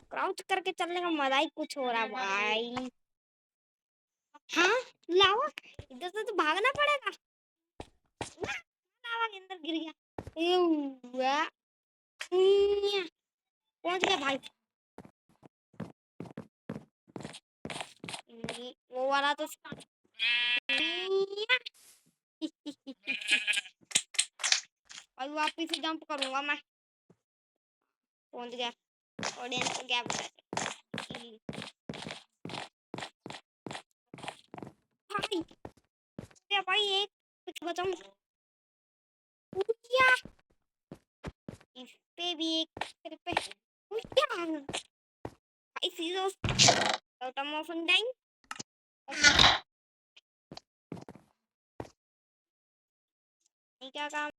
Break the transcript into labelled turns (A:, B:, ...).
A: Crouch करके चलने का मजा ही कुछ हो रहा भाई। हाँ लावा, इधर से तो भागना पड़ेगा। लावा के अंदर गिर गया। पहुंच गया भाई। वो वाला तो और वापिस से जंप करूंगा मैं। पहुंच गया। ऑडियंस को क्या पता भाई। क्या भाई एक कुछ बचाऊं। इस पे भी एक सिर पे भाई सीजर्स टोटम ऑफ टाइम। क्या काम